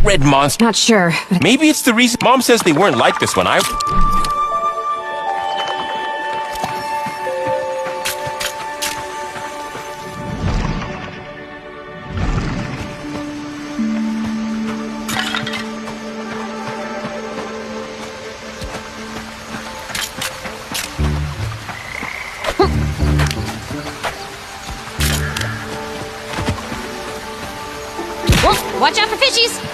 red monster. Not sure. Maybe it's the reason Mom says they weren't like this when I... Whoa, watch out for fishies!